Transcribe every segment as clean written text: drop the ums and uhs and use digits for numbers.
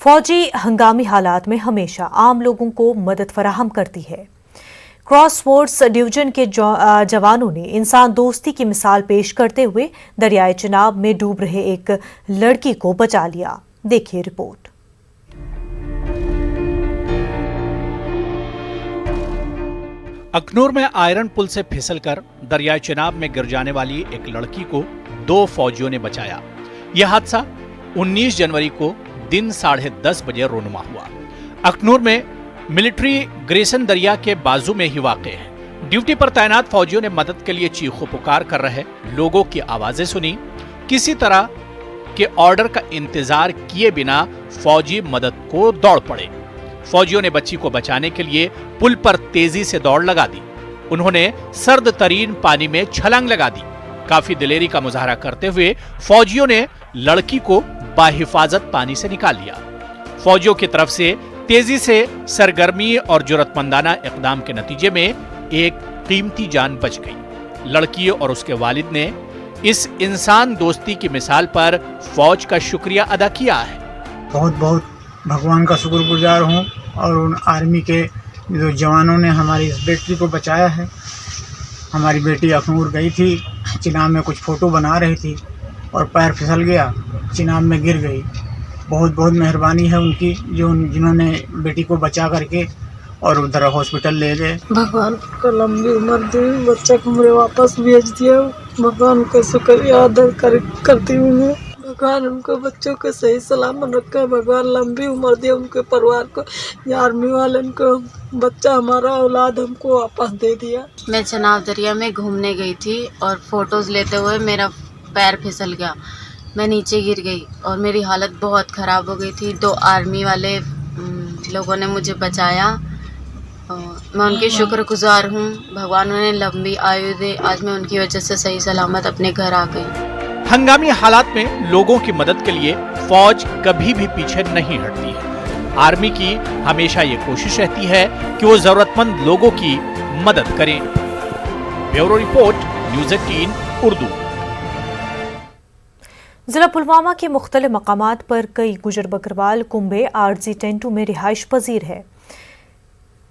फौजी हंगामी हालात में हमेशा आम लोगों को मदद फराहम करती है। क्रॉस फोर्स डिवीजन के जवानों ने इंसान दोस्ती की मिसाल पेश करते हुए दरियाए चिनाब में डूब रहे एक लड़की को बचा लिया। देखिए रिपोर्ट। अखनूर में आयरन पुल से फिसलकर दरियाए चिनाब में गिर जाने वाली एक लड़की को 2 फौजियों ने बचाया। यह हादसा 19 जनवरी को दिन 10:30 बजे रोनुमा हुआ। अखनूर में मिलिट्री ग्रेसन दरिया के बाजू में ही वाक़ है। ड्यूटी पर तैनात फौजियों ने मदद के लिए चीखों पुकार कर रहे लोगों की आवाजें सुनी। किसी तरह के ऑर्डर का इंतजार किए बिना फौजी मदद को दौड़ पड़े। फौजियों ने बच्ची को बचाने के लिए पुल पर तेजी से दौड़ लगा दी। उन्होंने सर्द तरीन पानी में छलांग लगा दी। काफी दिलेरी का मुजाहरा करते हुए फौजियों ने लड़की को बाहिफाजत पानी से निकाल लिया। फौजियों की तरफ से तेजी से सरगर्मी और जुर्रतमंदाना इकदाम के नतीजे में एक कीमती जान बच गई। लड़की और उसके वालिद ने इस इंसान दोस्ती की मिसाल पर फौज का शुक्रिया अदा किया है। बहुत बहुत भगवान का शुक्रगुजार हूँ और उन आर्मी के जो जवानों ने हमारी इस बेटी को बचाया है। हमारी बेटी अखनूर गई थी, चिनाब में कुछ फ़ोटो बना रही थी और पैर फिसल गया, चिनाब में गिर गई। बहुत बहुत मेहरबानी है उनकी जिन्होंने बेटी को बचा करके और उधर हॉस्पिटल ले गए। भगवान को लंबी उम्र दे, बच्चा को मेरे वापस भेज दिया। भगवान को शुक्रिया अदा करती हूँ मैं। भगवान उनको बच्चों को सही सलामत रखे। भगवान लंबी उम्र दे उनके परिवार को। आर्मी वाले को बच्चा हमारा औलाद हमको वापस दे दिया। मैं चिनाब दरिया में घूमने गई थी और फोटोज लेते हुए मेरा पैर फिसल गया। मैं नीचे गिर गई और मेरी हालत बहुत ख़राब हो गई थी। 2 आर्मी वाले लोगों ने मुझे बचाया। मैं उनके शुक्रगुजार हूँ। भगवान उन्हें लंबी आयु दे। आज मैं उनकी वजह से सही सलामत अपने घर आ गई। हंगामी हालात में लोगों की मदद के लिए फौज कभी भी पीछे नहीं हटती है। आर्मी की हमेशा ये कोशिश रहती है कि वो जरूरतमंद लोगों की मदद करें। Bureau report, news 18 Urdu. जिला पुलवामा के मुख्तलिफ मकामात पर कई गुजर बकरवाल कुंबे आरजी टेंटों में रिहाइश पजीर है।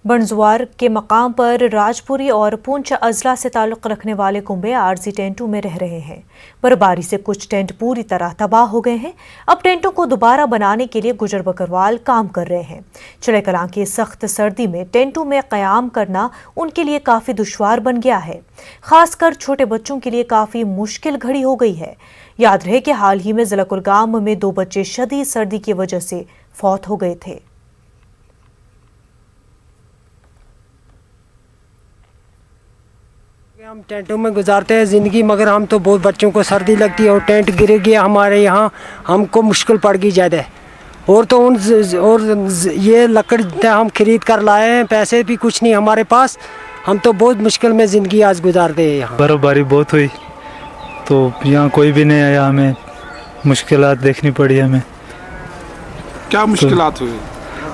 बनजुआर के मकाम पर राजपुरी और पूंछ अजला से ताल्लुक़ रखने वाले कुंबे आरजी टेंटों में रह रहे हैं। बर्फबारी से कुछ टेंट पूरी तरह तबाह हो गए हैं। अब टेंटों को दोबारा बनाने के लिए गुजर बकरवाल काम कर रहे हैं। चढ़े कलां की सख्त सर्दी में टेंटों में क़याम करना उनके लिए काफ़ी दुश्वार बन गया है। खासकर छोटे बच्चों के लिए काफ़ी मुश्किल घड़ी हो गई है। याद रहे कि हाल ही में जिला कुलगाम में 2 बच्चे शदीद सर्दी की वजह से फौत हो गए थे। हम टेंटों में गुजारते हैं ज़िंदगी, मगर हम तो बहुत बच्चों को सर्दी लगती है और टेंट गिर गया हमारे यहाँ, हमको मुश्किल पड़ गई ज़्यादा। और तो ये लकड़ हम खरीद कर लाए हैं, पैसे भी कुछ नहीं हमारे पास। हम तो बहुत मुश्किल में ज़िंदगी आज गुजारते हैं यहाँ। बर्फबारी बहुत हुई तो यहाँ कोई भी नहीं आया, हमें मुश्किलात देखनी पड़ी। हमें क्या मुश्किलात हुई?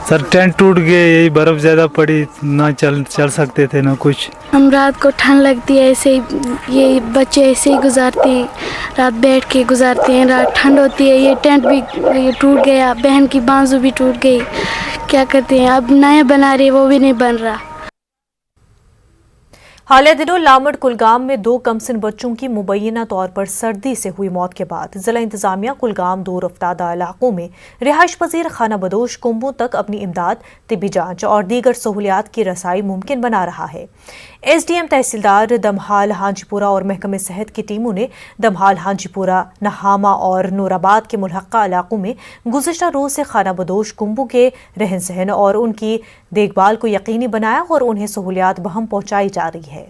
सर टेंट टूट गए, यही बर्फ ज़्यादा पड़ी, ना चल सकते थे ना कुछ। हम रात को ठंड लगती है, ऐसे ये बच्चे ऐसे ही गुजारते हैं, रात बैठ के गुजारते हैं। रात ठंड होती है, ये टेंट भी ये टूट गया, बहन की बाजू भी टूट गई। क्या करते हैं, अब नया बना रहे, वो भी नहीं बन रहा। हालिया दिनों लामड़ कुलगाम में 2 कमसिन बच्चों की मुबैना तौर पर सर्दी से हुई मौत के बाद जिला इंतजामिया कुलगाम दूर अफ्तादा इलाकों में रिहाइश पजीर खाना बदोश कुंबों तक अपनी इमदाद, तिब्बी जांच और दीगर सहूलियात की रसाई मुमकिन बना रहा है। SDM तहसीलदार दमहाल हांजीपुरा और महकमे सेहत की टीमों ने दमहाल हांजीपुरा, नहामा और नूराबाद के मुल्हक्का इलाकों में गुज़िश्ता रोज से खाना बदोश कुंबों के रहन सहन और उनकी देखभाल को यकीनी बनाया और उन्हें सहूलियात बहम पहुंचाई जा रही है।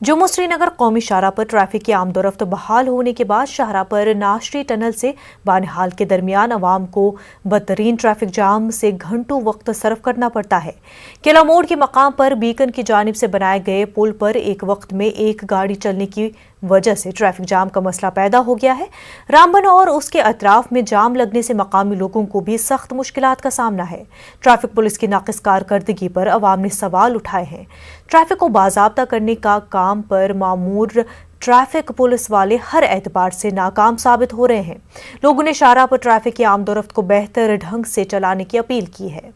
जम्मू श्रीनगर कौमी शाहराह पर ट्रैफिक की आमदोरफ्त बहाल होने के बाद शाहराह पर नाशरी टनल से बानिहाल के दरमियान अवाम को बदतरीन ट्रैफिक जाम से घंटों वक्त सर्फ करना पड़ता है। किला मोड़ के मकाम पर बीकन की जानिब से बनाए गए पुल पर एक वक्त में एक गाड़ी चलने की वजह से ट्रैफिक जाम का मसला पैदा हो गया है। रामबन और उसके अतराफ में जाम लगने से मकामी लोगों को भी सख्त मुश्किलात का सामना है। ट्रैफिक पुलिस की नाकिस कारकर्दगी पर अवाम ने सवाल उठाए हैं। ट्रैफिक को बाज़ाब्ता करने का काम पर मामूर ट्रैफिक पुलिस वाले हर एतबार से नाकाम साबित हो रहे हैं। लोगों ने शाहराह पर ट्रैफिक की आमदोरफ्त को बेहतर ढंग से चलाने की अपील की है।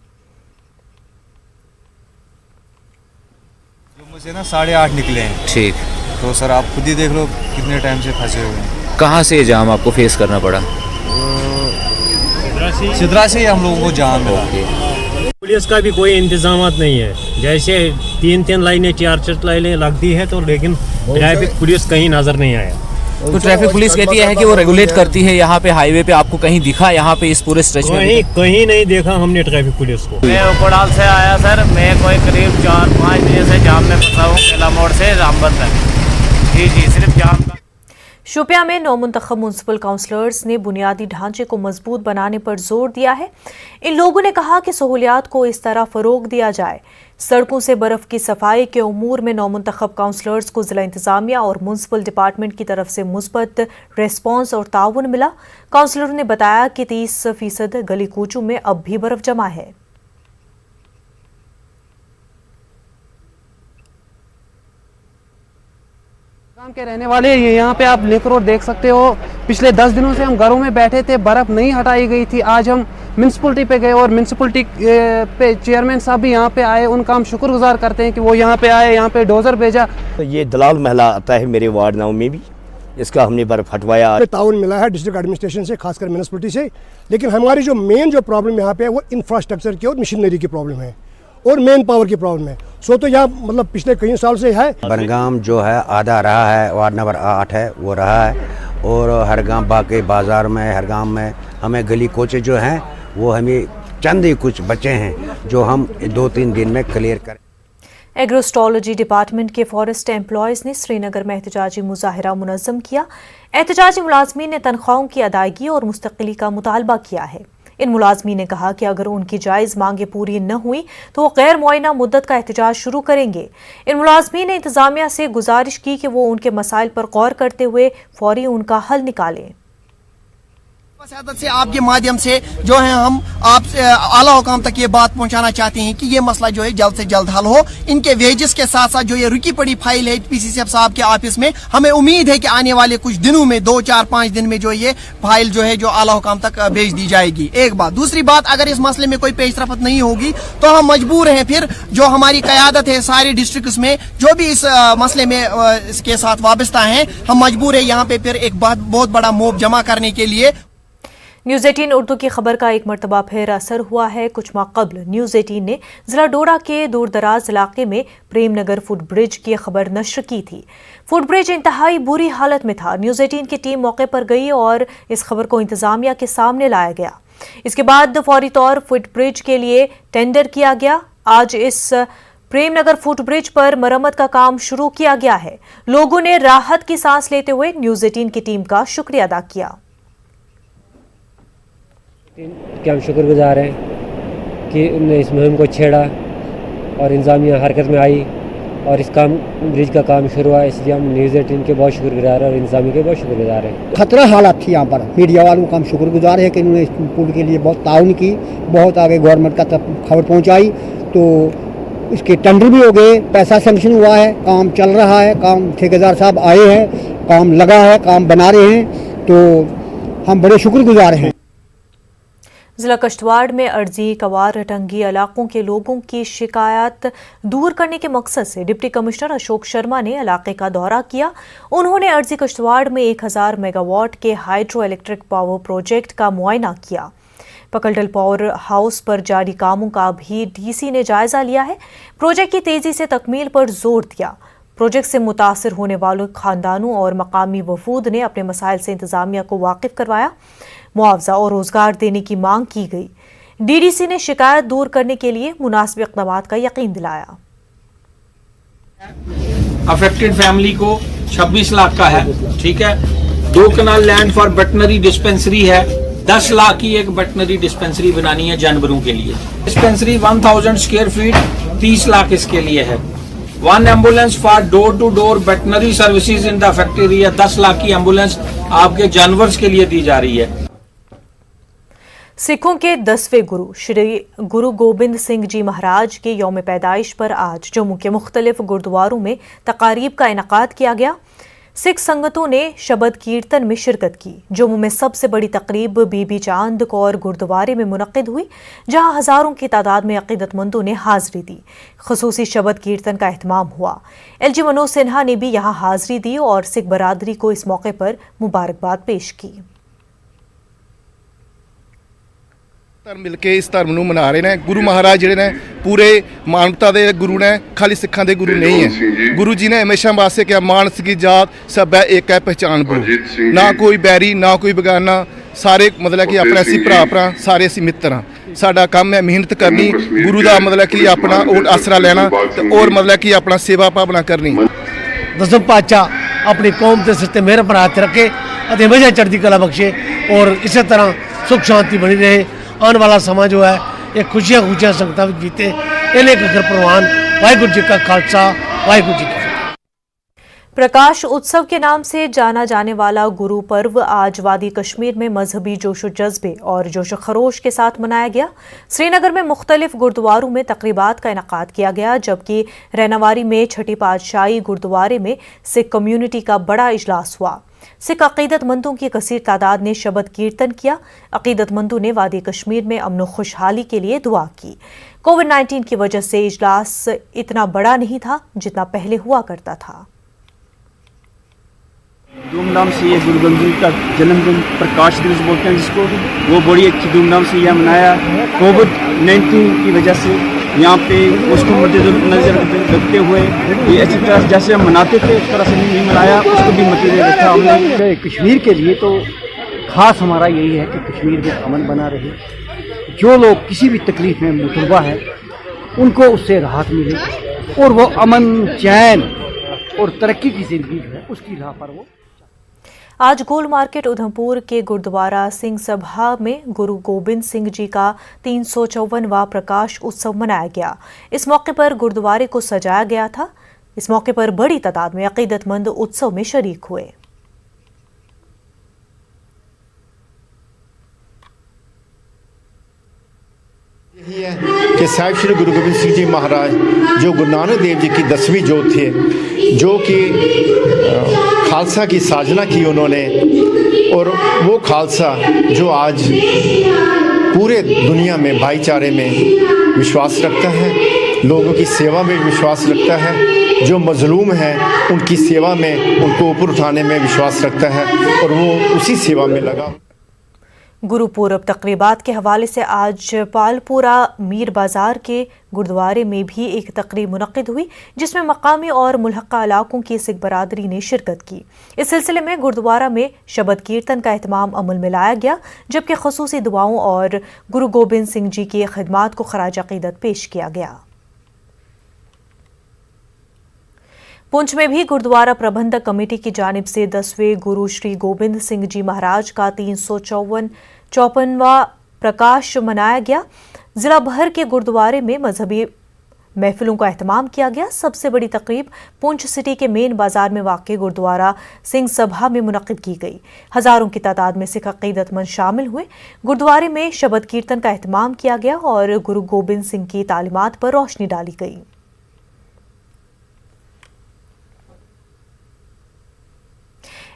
मुझे ना 8:30 निकले हैं। ठीक। तो सर आप खुद ही देख लो कितने टाइम से फंसे हुए हैं। कहाँ से ये जाम आपको फेस करना पड़ा? सिद्रा से ही हम लोगों को जाम मिला। पुलिस का भी कोई इंतजाम नहीं है। जैसे 3 लाइनें 4 लाइनें लगती है तो लेकिन ट्रैफिक पुलिस कहीं नजर नहीं आया। तो ट्रैफिक पुलिस कहती है कि वो रेगुलेट करती है। यहाँ पे हाईवे पे आपको कहीं दिखा यहाँ पे इस पूरे स्ट्रेच में? कहीं नहीं देखा हमने ट्रैफिक पुलिस को। मैं उपड़ाल से आया सर। मैं कोई करीब 4-5 दिन से जाम में फंसा हूँ। केला मोड़ से रामबन तक। जी सिर्फ जाम का। शोपियां में नौमुंतखब म्युनिसिपल काउंसलर्स ने बुनियादी ढांचे को मजबूत बनाने पर जोर दिया है। इन लोगों ने कहा कि सहूलियात को इस तरह फरोग दिया जाए। सड़कों से बर्फ की सफाई के उमूर में नौमुंतखब काउंसलर्स को जिला इंतजामिया और म्युनिसिपल डिपार्टमेंट की तरफ से मुस्बत रेस्पॉन्स और ताउन मिला। काउंसलरों ने बताया कि 30% गली कूचों में अब भी बर्फ जमा है। गांव के रहने वाले यहाँ पे आप लिंक रोड देख सकते हो। पिछले 10 दिनों से हम घरों में बैठे थे, बर्फ नहीं हटाई गई थी। आज हम म्यूनसिपलिटी पे गए और म्यूनसिपलिटी पे चेयरमैन साहब भी यहाँ पे आए। उनका हम शुक्रगुजार करते हैं कि वो यहाँ पे आए, यहाँ पे डोजर भेजा। तो ये दलाल महला आता है मेरे वार्ड नाव में भी, इसका हमने बर्फ हटवाया। ताउन मिला है डिस्ट्रिक्ट एडमिनिस्ट्रेशन से, खासकर म्यूनसिपलिटी से। लेकिन हमारी जो मेन जो प्रॉब्लम यहाँ पे है वो इंफ्रास्ट्रक्चर की और मशीनरी की प्रॉब्लम है और मेन पावर की प्रॉब्लम है। सो तो यहाँ मतलब पिछले कई साल से है। बनगाम जो है आधा रहा है, वार्ड नंबर 8 है वो रहा है। और हर गांव बाकी बाजार में हर गांव में हमें गली कोचे जो हैं वो हमें चंद ही कुछ बचे हैं जो हम 2-3 दिन में क्लियर करें। एग्रोस्टोलॉजी डिपार्टमेंट के फॉरेस्ट एम्प्लॉयज ने श्रीनगर में एहतजाजी मुजाहरा मुनज़्ज़म किया। एहतजाजी मुलाजमीन ने तनख्वाहों की अदायगी और मुस्तकिली का मुतालबा किया है। इन मुलाजमीन ने कहा कि अगर उनकी जायज़ मांगे पूरी न हुई तो वो गैर मुआयना मुद्दत का एहतजाज शुरू करेंगे। इन मुलाजमीन ने इंतजामिया से गुजारिश की कि वो उनके मसाइल पर गौर करते हुए फौरी उनका हल निकालें। से आपके माध्यम से जो है हम आप आला हुकाम तक ये बात पहुंचाना चाहते हैं कि ये मसला जो है जल्द से जल्द हल हो। इनके वेजेस के साथ साथ जो ये रुकी पड़ी फाइल है पीसी साहब के ऑफिस में, हमें उम्मीद है कि आने वाले कुछ दिनों में 2-4-5 दिन में जो ये फाइल जो है जो आला हुकाम तक भेज दी जाएगी। एक बात। दूसरी बात, अगर इस मसले में कोई पेशरफ्त नहीं होगी तो हम मजबूर हैं फिर जो हमारी क़यादत है सारे डिस्ट्रिक्ट में जो भी इस मसले में इसके साथ वाबस्ता है, हम मजबूर है यहाँ पे फिर एक बहुत बड़ा मोब जमा करने के लिए। न्यूज़ 18 उर्दू की खबर का एक मरतबा फिर असर हुआ है। कुछ माह कबल न्यूज़ 18 ने जिला डोडा के दूर दराज इलाके में प्रेम नगर फुट ब्रिज की खबर नश्र की थी। फुट ब्रिज इंतहाई बुरी हालत में था। न्यूज़ 18 की टीम मौके पर गई और इस खबर को इंतजामिया के सामने लाया गया। इसके बाद फौरी तौर फुट ब्रिज के लिए टेंडर किया गया। आज इस प्रेम नगर फुट ब्रिज पर मरम्मत का काम शुरू किया गया है। लोगों ने राहत की सांस लेते हुए न्यूज़ 18 की टीम का शुक्रिया अदा किया। कि हम शुक्रगुजार हैं कि उन्होंने इस मुहिम को छेड़ा और इंतजामिया हरकत में आई और इस काम ब्रिज का काम शुरू हुआ। इसलिए हम न्यूज़ 18 के बहुत शुक्रगुजार हैं और इंतजामिया के बहुत शुक्रगुजार हैं। खतरा हालात थी यहाँ पर, मीडिया वालों का हम शुक्रगुजार है कि उन्होंने इस पुल के लिए बहुत ताउन की, बहुत आगे गवर्नमेंट का तक खबर पहुँचाई। तो इसके टेंडर भी हो गए, पैसा सैंक्शन हुआ है, काम चल रहा है, काम ठेकेदार साहब आए हैं, काम लगा है, काम बना रहे हैं। तो हम बड़े शुक्रगुजार हैं। जिला कश्तवाड़ में अर्जी कवार रटंगी इलाकों के लोगों की शिकायत दूर करने के मकसद से डिप्टी कमिश्नर अशोक शर्मा ने इलाके का दौरा किया। उन्होंने अर्जी कश्तवाड़ में 1000 मेगावाट के हाइड्रो इलेक्ट्रिक पावर प्रोजेक्ट का मुआयना किया। पकलडल पावर हाउस पर जारी कामों का भी डीसी ने जायजा लिया है। प्रोजेक्ट की तेजी से तकमील पर जोर दिया। प्रोजेक्ट से मुतासिर होने वालों खानदानों और मकामी वफूद ने अपने मसाइल से इंतजामिया को वाकिफ करवाया। मुआवजा और रोजगार देने की मांग की गई। डीडीसी ने शिकायत दूर करने के लिए मुनासिब इक़दामात का यकीन दिलाया। अफेक्टेड फैमिली को 26 लाख का है, ठीक है। 2 कनाल लैंड फॉर वेटनरी डिस्पेंसरी है। 10 लाख की एक वेटनरी डिस्पेंसरी बनानी है जानवरों के लिए। डिस्पेंसरी 1000 स्क्वायर फीट 30 लाख इसके लिए है। 1 ambulance for door to door veterinary services in the affected area. 10 lakh की एम्बुलेंस आपके जानवर के लिए दी जा रही है। सिखों के 10वें गुरु श्री गुरु गोबिंद सिंह जी महाराज के यौम पैदाइश पर आज जम्मू के मुख्तलिफ गुरुद्वारों में तकारीब का इनकाद किया गया। सिख संगतों ने शबद कीर्तन में शिरकत की। जम्मू में सबसे बड़ी तकरीब बीबी चांद कौर गुरुद्वारे में मुनक्किद हुई, जहां हजारों की तादाद में अकीदतमंदों ने हाजिरी दी। खुसूसी शबद कीर्तन का एहतमाम हुआ। LG मनोज सिन्हा ने भी यहां हाजिरी दी और सिख बरादरी को इस मौके पर मुबारकबाद पेश की। मिल के इस धर्म ਨੂੰ ਮਨਾ ਰਹੇ ਨੇ। ਗੁਰੂ ਮਹਾਰਾਜ ਜਿਹੜੇ ਨੇ ਪੂਰੇ ਮਾਨਵਤਾ ਦੇ ਗੁਰੂ ਨੇ, ਖਾਲੀ ਸਿੱਖਾਂ ਦੇ ਗੁਰੂ ਨਹੀਂ ਹੈ। ਗੁਰੂ ਜੀ ਨੇ ਹਮੇਸ਼ਾ ਵਾਸਤੇ ਕਿਹਾ ਮਾਨਸ ਕੀ ਜਾਤ ਸਭ ਹੈ ਇੱਕ ਹੈ ਪਹਿਚਾਨ ਬੋ, ਨਾ ਕੋਈ ਬੈਰੀ ਨਾ ਕੋਈ ਬਗਾਨਾ, ਸਾਰੇ ਮਤਲਬ ਕਿ ਆਪਣੇ ਅਸੀਂ ਭਰਾ ਸਾਰੇ ਅਸੀਂ ਮਿੱਤਰ ਹਾਂ। ਸਾਡਾ ਕੰਮ ਹੈ ਮਿਹਨਤ ਕਰਨੀ, ਗੁਰੂ ਦਾ ਮਤਲਬ ਕਿ ਆਪਣਾ ਓਟ ਆਸਰਾ ਲੈਣਾ ਤੇ ਔਰ ਮਤਲਬ ਕਿ ਆਪਣਾ ਸੇਵਾ ਭਾਵਨਾ ਕਰਨੀ। दसम पातशाह अपनी कौम के सिर ते मेहर पर हाथ रखे और हमेशा चढ़ती कला बख्शे और इसी तरह सुख शांति बनी रहे। आने वाला समा जो है ये खुशियाँ संगतां विच बीते। इन्हें कर प्रवान। वाहिगुरू जी का खालसा, वाहिगुरू जी की फतेह। प्रकाश उत्सव के नाम से जाना जाने वाला गुरु पर्व आज वादी कश्मीर में मजहबी जोशो जज्बे और जोशो खरोश के साथ मनाया गया। श्रीनगर में मुख्तलिफ गुरुद्वारों में तकरीबात का इनेकाद किया गया, जबकि रैनावारी में छठी पातशाही गुरुद्वारे में सिख कम्युनिटी का बड़ा इजलास हुआ। सिख अकीदतमंदों की कसीर तादाद ने शबद कीर्तन किया। अकीदतमंदों ने वादी कश्मीर में अमन खुशहाली के लिए दुआ की। कोविड-19 की वजह से इजलास इतना बड़ा नहीं था जितना पहले हुआ करता था। धूमधाम से ये गुरु गोबिंद सिंह का जन्मदिन प्रकाश दिवस बोलते हैं जिसको, वो बड़ी अच्छी धूमधाम से यह मनाया। कोविड-19 की वजह से यहाँ पे उसको मद्देनजर रखते हुए ये अच्छी तरह जैसे हम मनाते थे उस तरह से नहीं मनाया, उसको भी मद्देनजर रखा हमने। कश्मीर के लिए तो ख़ास हमारा यही है कि कश्मीर में अमन बना रहे। जो लोग किसी भी तकलीफ़ में मुतलबा है उनको उससे राहत मिले और वो अमन, चैन और तरक्की की ज़िंदगी है उसकी राह पर वो। आज गोल मार्केट उधमपुर के गुरुद्वारा सिंह सभा में गुरु गोबिंद सिंह जी का 354वां प्रकाश उत्सव मनाया गया। इस मौके पर गुरुद्वारे को सजाया गया था। इस मौके पर बड़ी तादाद में अकीदतमंद उत्सव में शरीक हुए। यही है कि साहिब श्री गुरु गोबिंद सिंह जी महाराज जो गुरु नानक देव जी की 10वीं जोत थे, जो कि खालसा की साजना की उन्होंने, और वो खालसा जो आज पूरे दुनिया में भाईचारे में विश्वास रखता है, लोगों की सेवा में विश्वास रखता है, जो मजलूम है उनकी सेवा में, उनको ऊपर उठाने में विश्वास रखता है और वो उसी सेवा में लगा। गुरुपूरब तकरीबात के हवाले से आज पालपुरा मीर बाजार के गुरुद्वारे में भी एक तकरीब मुनक्किद हुई, जिसमें मकामी और मुल्हका इलाकों की सिख बरादरी ने शिरकत की। इस सिलसिले में गुरुद्वारा में शबद कीर्तन का एहतमाम अमल में लाया गया, जबकि खुसूसी दुआओं और गुरु गोबिंद सिंह जी की खिदमात को खराज अकीदत पेश किया गया। पुंछ में भी गुरुद्वारा प्रबंधक कमेटी की जानिब से 10वें गुरु श्री गोबिंद सिंह जी महाराज का 354वां प्रकाश मनाया गया। जिला भर के गुरुद्वारे में मजहबी महफिलों का एहतमाम किया गया। सबसे बड़ी तकरीब पुंछ सिटी के मेन बाजार में वाक़ गुरुद्वारा सिंह सभा में मुनक्किद की गई। हजारों की तादाद में सिख अकीदतमंद शामिल हुए। गुरुद्वारे में शबद कीर्तन का एहतमाम किया गया और गुरु गोबिंद सिंह की तालीमात पर रोशनी डाली गई।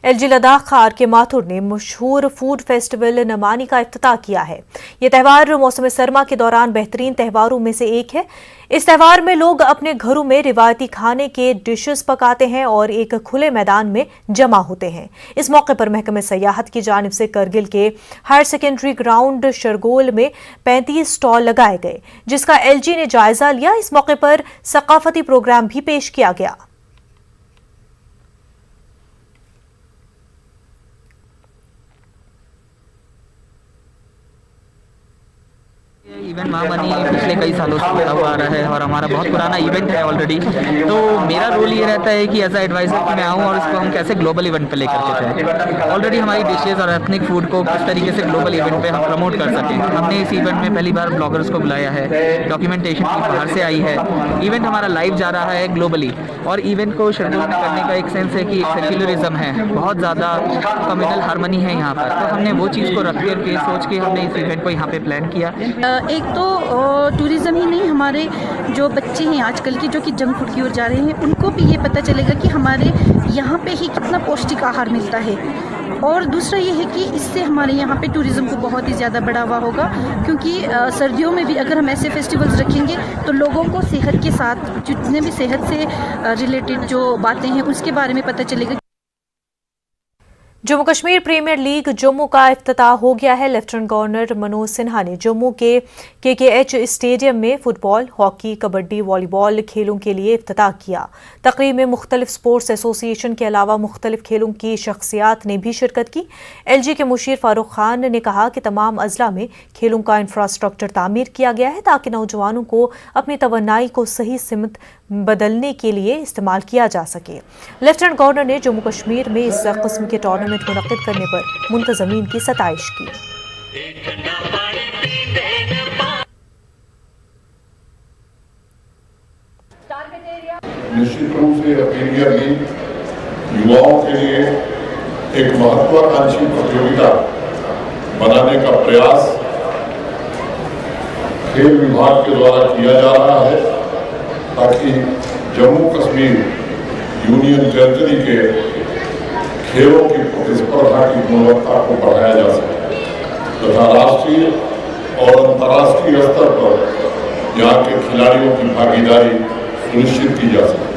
LG लद्दाख खार के माथुर ने मशहूर फूड फेस्टिवल नमानी का इफ्तिताह किया है। ये त्यौहार मौसम सरमा के दौरान बेहतरीन त्योहारों में से एक है। इस त्यौहार में लोग अपने घरों में रिवायती खाने के डिशेस पकाते हैं और एक खुले मैदान में जमा होते हैं। इस मौके पर महकमे सयाहत की जानिब से करगिल के हायर सेकेंडरी ग्राउंड शरगोल में 35 स्टॉल लगाए गए, जिसका LG ने जायजा लिया। इस मौके पर सकाफती प्रोग्राम भी पेश किया गया। इवेंट महामनी पिछले कई सालों से होता हुआ आ रहा है और हमारा बहुत पुराना इवेंट है ऑलरेडी। तो मेरा रोल ये रहता है कि एज ए एडवाइजर कि मैं आऊँ और इसको हम कैसे ग्लोबल इवेंट पे लेकर के जाएं। ऑलरेडी हमारी डिशेज और एथनिक फूड को किस तरीके से ग्लोबल इवेंट पे हम प्रमोट कर सकें। हमने इस इवेंट में पहली बार ब्लॉगर्स को बुलाया है, डॉक्यूमेंटेशन की बाहर से आई है। इवेंट हमारा लाइव जा रहा है ग्लोबली और इवेंट को शेड्यूल में करने का एक सेंस है कि एक सेक्युलरिज्म है, बहुत ज़्यादा कम्युनल हार्मनी है यहाँ पर। तो हमने वो चीज़ को रख करके सोच के हमने इस इवेंट को यहाँ पे प्लान किया। एक एक तो टूरिज़्म ही नहीं, हमारे जो बच्चे हैं आजकल के जो कि जंक फूड की ओर जा रहे हैं, उनको भी ये पता चलेगा कि हमारे यहाँ पे ही कितना पौष्टिक आहार मिलता है। और दूसरा ये है कि इससे हमारे यहाँ पे टूरिज़्म को बहुत ही ज़्यादा बढ़ावा होगा, क्योंकि सर्दियों में भी अगर हम ऐसे फेस्टिवल्स रखेंगे तो लोगों को सेहत के साथ जितने भी सेहत से रिलेटेड जो बातें हैं उसके बारे में पता चलेगा। जम्मू कश्मीर प्रीमियर लीग जम्मू का इफ्तिताह हो गया है। लेफ्टिनेंट गवर्नर मनोज सिन्हा ने जम्मू के KKH स्टेडियम में फुटबॉल, हॉकी, कबड्डी, वॉलीबॉल खेलों के लिए इफ्तिताह किया। तकरीब में मुख्तलिफ स्पोर्ट्स एसोसिएशन के अलावा मुख्तलिफ खेलों की शख्सियात ने भी शिरकत की। LG के मुशीर फारूक खान ने कहा कि तमाम अजला में खेलों का इंफ्रास्ट्रक्चर तामीर किया गया है ताकि नौजवानों को अपनी तवन्नाई को सही सिमत बदलने के लिए इस्तेमाल किया जा सके। लेफ्टिनेंट गवर्नर ने जम्मू कश्मीर में इस किस्म के टूर्नामेंट मुनक्किद करने पर मुंतजमीन की सताइश की। निश्चित रूप से प्रीमियर लीग युवाओं के लिए एक महत्वाकांक्षी प्रतियोगिता बनाने का प्रयास खेल विभाग के द्वारा किया जा रहा है ताकि जम्मू कश्मीर यूनियन टेरिटरी के खेलों की प्रतिस्पर्धा की गुणवत्ता को बढ़ाया जा सके तथा राष्ट्रीय और अंतर्राष्ट्रीय स्तर पर यहाँ के खिलाड़ियों की भागीदारी सुनिश्चित की जा सके।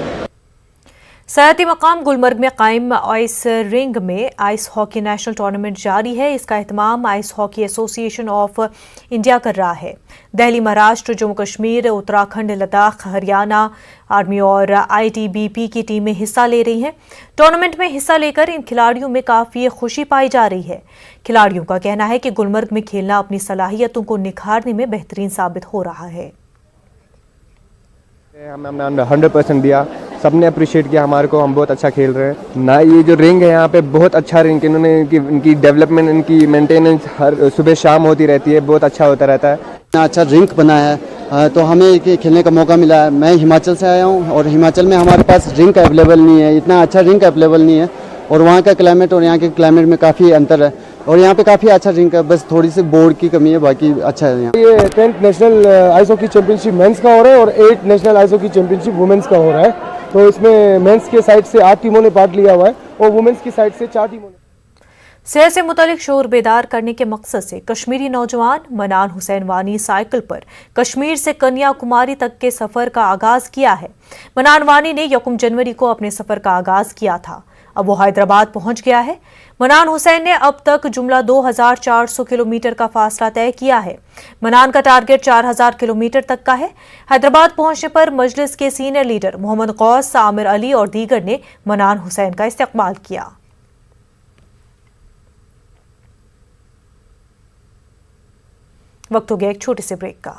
सयाती मकाम गुलमर्ग में कायम आइस रिंग में आइस हॉकी नेशनल टूर्नामेंट जारी है। इसका एहतमाम ice hockey association of India कर रहा है। दिल्ली, महाराष्ट्र, जम्मू कश्मीर, उत्तराखंड, लद्दाख, हरियाणा, आर्मी और ITBP की टीमें हिस्सा ले रही हैं। टूर्नामेंट में हिस्सा लेकर इन खिलाड़ियों में काफ़ी खुशी पाई जा रही है। खिलाड़ियों का कहना है कि गुलमर्ग में खेलना अपनी सलाहियतों को निखारने में बेहतरीन साबित हो रहा है। हमने 100% दिया, सबने अप्रिशिएट किया हमारे को, हम बहुत अच्छा खेल रहे हैं ना। ये जो रिंग है यहाँ पे बहुत अच्छा रिंग, इन्होंने इनकी डेवलपमेंट, इनकी मेंटेनेंस हर सुबह शाम होती रहती है, बहुत अच्छा होता रहता है। इतना अच्छा रिंग बना है तो हमें खेलने का मौका मिला है। मैं हिमाचल से आया हूँ और हिमाचल में हमारे पास रिंग अवेलेबल नहीं है, इतना अच्छा रिंग अवेलेबल नहीं है और वहाँ का क्लाइमेट और यहाँ के क्लाइमेट में काफ़ी अंतर है और यहाँ पे काफ़ी अच्छा रिंग है, बस थोड़ी सी बोर्ड की कमी है, बाकी अच्छा है। यहाँ ये 10th national ice hockey championship men's का हो रहा है और 8th national ice hockey championship women's का हो रहा है। तो इसमें मेंस के साइड से 8 टीमों ने पार्ट लिया हुआ है और वुमेन्स की साइड से 4 टीमों ने। सेहत से मुतालिक शोर बेदार करने के मकसद से कश्मीरी नौजवान मनान हुसैन वानी साइकिल पर कश्मीर से कन्याकुमारी तक के सफर का आगाज किया है। मनान वानी ने 1 जनवरी को अपने सफर का आगाज किया था, अब वो हैदराबाद पहुंच गया है। मनान हुसैन ने अब तक जुमला 2400 किलोमीटर का फासला तय किया है। मनान का टारगेट 4000 किलोमीटर तक का है। हैदराबाद पहुंचने पर मजलिस के सीनियर लीडर मोहम्मद गौस, आमिर अली और दीगर ने मनान हुसैन का इस्तकबाल किया। वक्त हो गया एक छोटे से ब्रेक का।